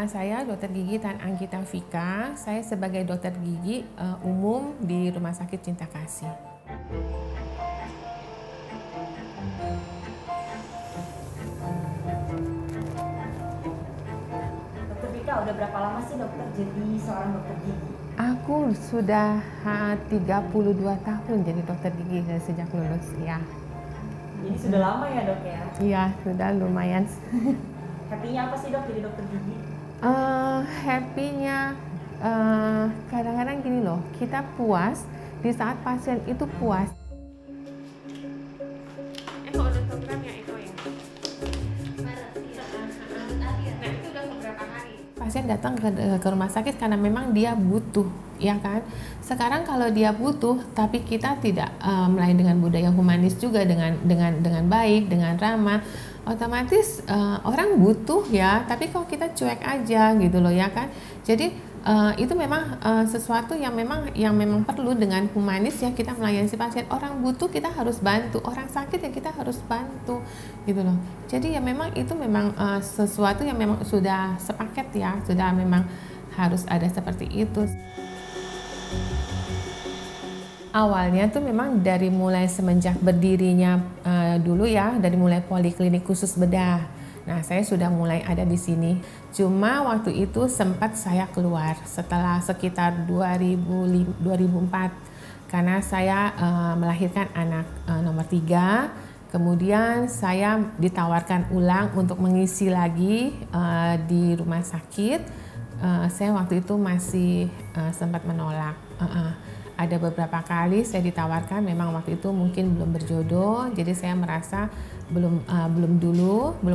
Nama saya Dr. Gigi Tan Anggita Vika. Saya sebagai dokter gigi umum di Rumah Sakit Cinta Kasih. Dokter Vika, udah berapa lama sih dokter jadi seorang dokter gigi? Aku sudah 32 tahun jadi dokter gigi sejak lulus ya. Jadi sudah lama ya dok ya? Iya, sudah lumayan. Happy-nya apa sih dok jadi dokter gigi? Happy-nya kadang-kadang gini loh, kita puas di saat pasien itu puas. Eko udah program ya Eko ya? Nah itu udah beberapa hari. Pasien datang ke rumah sakit karena memang dia butuh, ya kan? Sekarang kalau dia butuh, tapi kita tidak melayani dengan budaya humanis juga dengan baik, dengan ramah, otomatis orang butuh ya. Tapi kalau kita cuek aja gitu loh ya kan. Jadi itu memang sesuatu yang memang perlu dengan humanis ya kita melayani si pasien. Orang butuh kita harus bantu, orang sakit ya kita harus bantu gitu loh. Jadi ya memang itu memang sesuatu yang memang sudah sepaket ya, sudah memang harus ada seperti itu. Awalnya tuh memang dari mulai semenjak berdirinya dulu ya, dari mulai poliklinik khusus bedah. Nah, saya sudah mulai ada di sini. Cuma waktu itu sempat saya keluar setelah sekitar 2004 karena saya melahirkan anak nomor 3. Kemudian saya ditawarkan ulang untuk mengisi lagi di rumah sakit. Saya waktu itu masih sempat menolak. Ada beberapa kali saya ditawarkan, memang waktu itu mungkin belum berjodoh, jadi saya merasa belum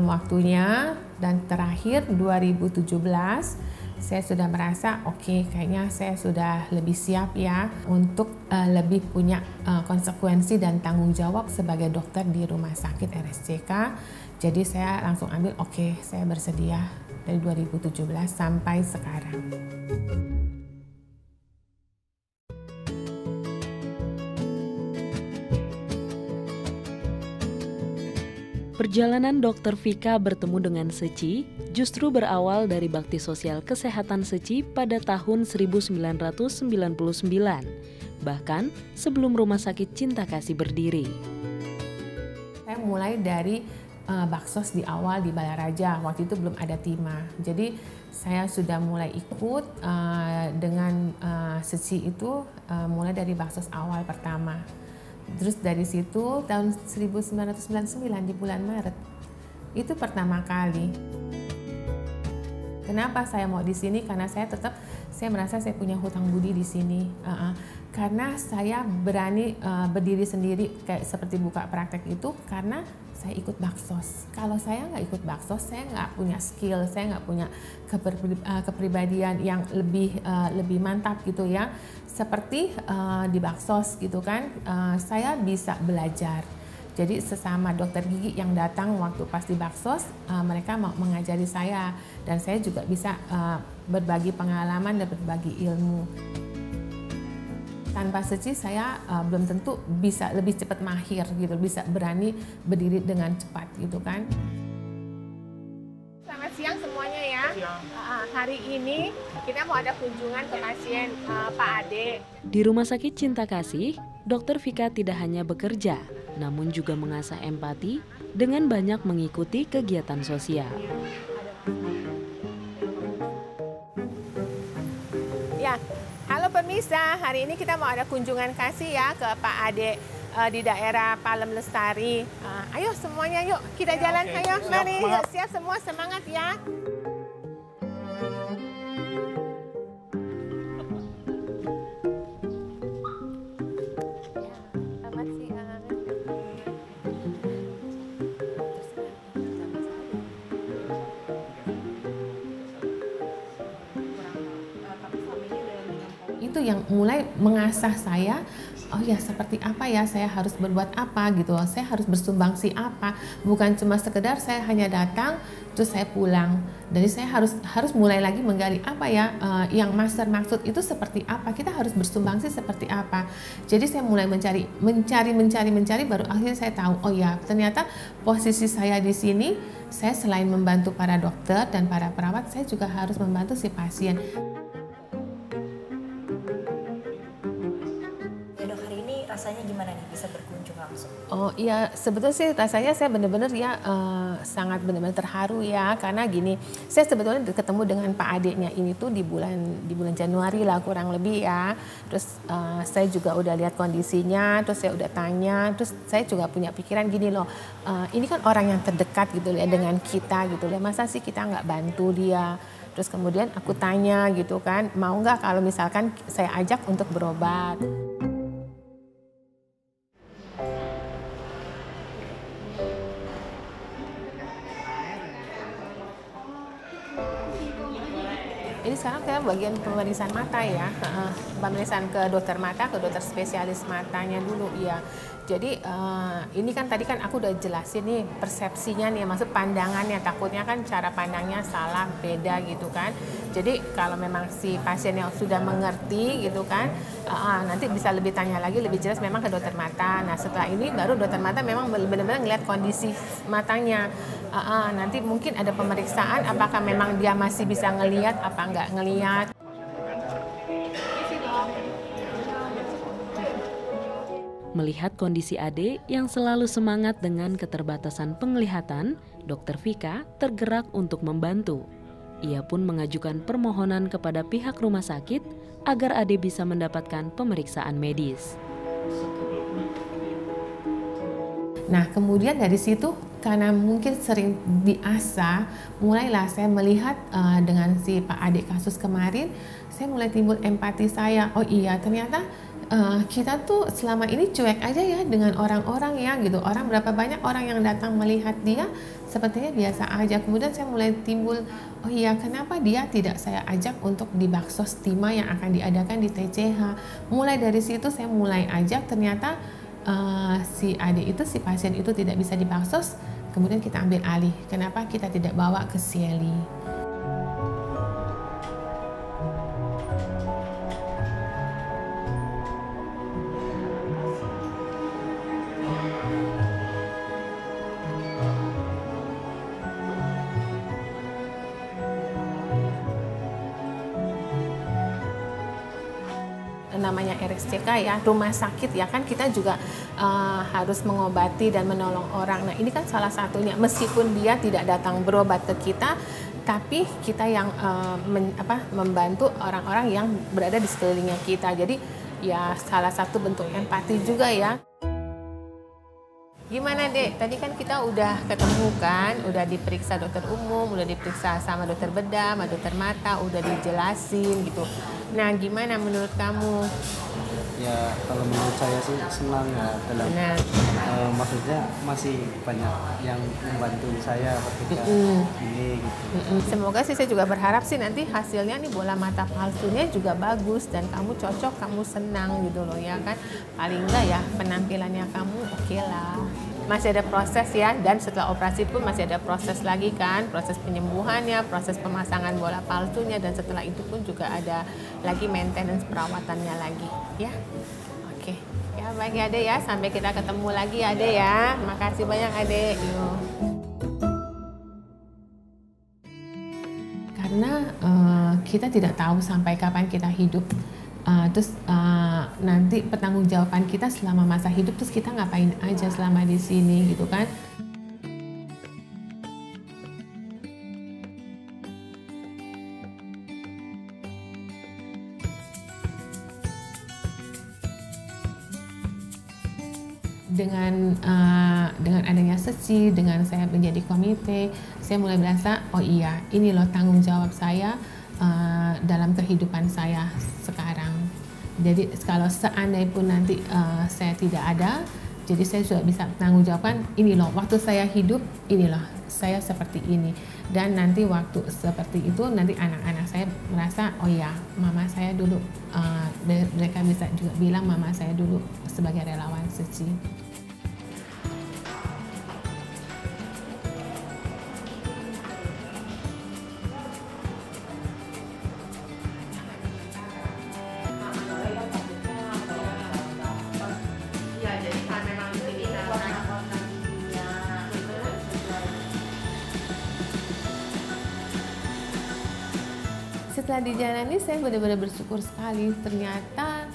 waktunya. Dan terakhir 2017 saya sudah merasa oke, kayaknya saya sudah lebih siap ya untuk lebih punya konsekuensi dan tanggung jawab sebagai dokter di rumah sakit RSCK. Jadi saya langsung ambil oke, saya bersedia dari 2017 sampai sekarang. Perjalanan Dr. Vika bertemu dengan Seci justru berawal dari bakti sosial kesehatan Seci pada tahun 1999, bahkan sebelum Rumah Sakit Cinta Kasih berdiri. Saya mulai dari baksos di awal di Balaraja, waktu itu belum ada timah. Jadi saya sudah mulai ikut dengan Seci itu mulai dari baksos awal pertama. Terus dari situ tahun 1999 di bulan Maret itu pertama kali. Kenapa saya mau di sini? Karena saya merasa saya punya hutang budi di sini. Karena saya berani berdiri sendiri kayak seperti buka praktek itu karena saya ikut baksos. Kalau saya nggak ikut baksos, saya nggak punya skill, saya nggak punya kepribadian yang lebih mantap gitu ya. Seperti di baksos gitu kan, saya bisa belajar. Jadi sesama dokter gigi yang datang waktu pas di baksos, mereka mau mengajari saya dan saya juga bisa berbagi pengalaman dan berbagi ilmu. Tanpa Seci saya belum tentu bisa lebih cepat mahir gitu, bisa berani berdiri dengan cepat gitu kan. Selamat siang semuanya ya. Hari ini kita mau ada kunjungan ke pasien Pak Ade. Di Rumah Sakit Cinta Kasih, Dr. Vika tidak hanya bekerja, namun juga mengasah empati dengan banyak mengikuti kegiatan sosial. Ya, halo pemirsa, hari ini kita mau ada kunjungan kasih ya ke Pak Ade di daerah Palem Lestari. Ayo semuanya yuk kita jalan, ayo mari, siap semua, semangat ya. itu yang mulai mengasah saya, oh ya seperti apa ya, saya harus berbuat apa gitu, saya harus bersumbangsi apa, bukan cuma sekedar saya hanya datang terus saya pulang. Jadi saya harus mulai lagi menggali apa ya yang master maksud itu seperti apa, kita harus bersumbangsi seperti apa. Jadi saya mulai mencari baru akhirnya saya tahu, oh ya ternyata posisi saya di sini, saya selain membantu para dokter dan para perawat, saya juga harus membantu si pasien. Rasanya gimana nih bisa berkunjung langsung? Oh iya, sebetulnya sih rasanya saya benar-benar ya sangat benar-benar terharu ya, karena gini, saya sebetulnya ketemu dengan Pak adiknya ini tuh di bulan Januari lah kurang lebih ya. Terus saya juga udah lihat kondisinya, terus saya udah tanya, terus saya juga punya pikiran gini loh, ini kan orang yang terdekat gitu ya dengan kita gitu ya, masa sih kita nggak bantu dia? Terus kemudian aku tanya gitu kan, mau nggak kalau misalkan saya ajak untuk berobat? Ini sekarang saya bagian pemeriksaan mata ya, pemeriksaan ke dokter mata, ke dokter spesialis matanya dulu ya. Jadi ini kan tadi kan aku udah jelasin nih persepsinya nih, maksud pandangannya, takutnya kan cara pandangnya salah, beda gitu kan. Jadi kalau memang si pasien yang sudah mengerti gitu kan, nanti bisa lebih tanya lagi, lebih jelas memang ke dokter mata. Nah setelah ini baru dokter mata memang benar-benar ngeliat kondisi matanya. Nanti mungkin ada pemeriksaan apakah memang dia masih bisa ngelihat apa nggak ngelihat. Melihat kondisi Ade yang selalu semangat dengan keterbatasan penglihatan, Dr. Vika tergerak untuk membantu. Ia pun mengajukan permohonan kepada pihak rumah sakit agar Ade bisa mendapatkan pemeriksaan medis. Nah kemudian dari situ karena mungkin sering diasah, mulailah saya melihat dengan si Pak Adik kasus kemarin, saya mulai timbul empati saya. Oh iya ternyata kita tuh selama ini cuek aja ya dengan orang-orang ya gitu. Orang berapa banyak orang yang datang melihat dia sepertinya biasa aja. Kemudian saya mulai timbul, oh iya kenapa dia tidak saya ajak untuk di Baksos Tima yang akan diadakan di TCH. Mulai dari situ saya mulai ajak, ternyata si adik itu, si pasien itu tidak bisa di Baksos, kemudian kita ambil alih. Kenapa kita tidak bawa ke Sieli? Namanya RSCK ya, rumah sakit ya kan, kita juga harus mengobati dan menolong orang. Nah ini kan salah satunya, meskipun dia tidak datang berobat ke kita, tapi kita yang membantu orang-orang yang berada di sekelilingnya kita. Jadi ya salah satu bentuk empati juga ya. Gimana Dek? Tadi kan kita udah ketemu kan, udah diperiksa dokter umum, udah diperiksa sama dokter bedah, sama dokter mata, udah dijelasin gitu. Nah gimana menurut kamu? Ya kalau menurut saya sih senang ya dalam maksudnya masih banyak yang membantu saya ketika ini gitu. Semoga sih, saya juga berharap sih nanti hasilnya nih bola mata palsunya juga bagus dan kamu cocok, kamu senang gitu loh ya kan. Paling enggak ya penampilannya kamu oke lah. Masih ada proses ya, dan setelah operasi pun masih ada proses lagi kan, proses penyembuhannya, proses pemasangan bola palsunya, dan setelah itu pun juga ada lagi maintenance perawatannya lagi ya. Oke ya, baik ya Ade ya, sampai kita ketemu lagi Ade ya. Makasih banyak Ade. Yuk. Karena kita tidak tahu sampai kapan kita hidup. Terus nanti pertanggungjawaban kita selama masa hidup, terus kita ngapain aja selama di sini gitu kan. Dengan adanya sesi, dengan saya menjadi komite, saya mulai merasa, oh iya ini loh tanggung jawab saya dalam kehidupan saya sekarang. Jadi kalau seandainya pun nanti saya tidak ada, jadi saya sudah bisa tanggung jawabkan, ini loh waktu saya hidup, ini loh saya seperti ini, dan nanti waktu seperti itu nanti anak-anak saya merasa oh ya mama saya dulu, mereka bisa juga bilang mama saya dulu sebagai relawan suci. Setelah dijalani saya benar-benar bersyukur sekali. Ternyata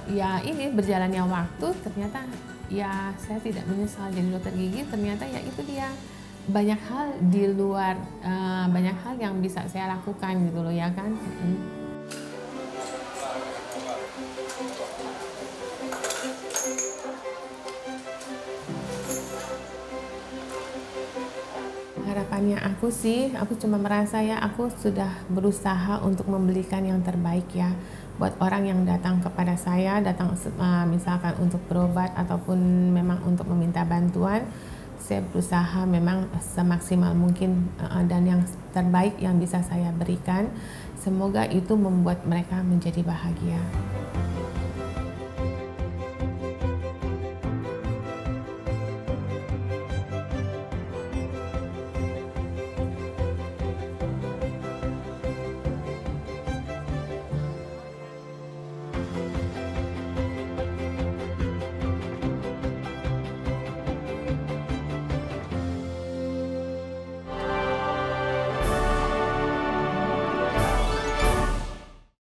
ya ini berjalannya waktu, ternyata ya saya tidak menyesal jadi dokter gigi. Ternyata ya itu dia, banyak hal di luar, banyak hal yang bisa saya lakukan gitu loh ya kan. Harapannya aku sih, aku cuma merasa ya aku sudah berusaha untuk memberikan yang terbaik ya buat orang yang datang kepada saya, datang misalkan untuk berobat ataupun memang untuk meminta bantuan. Saya berusaha memang semaksimal mungkin dan yang terbaik yang bisa saya berikan. Semoga itu membuat mereka menjadi bahagia.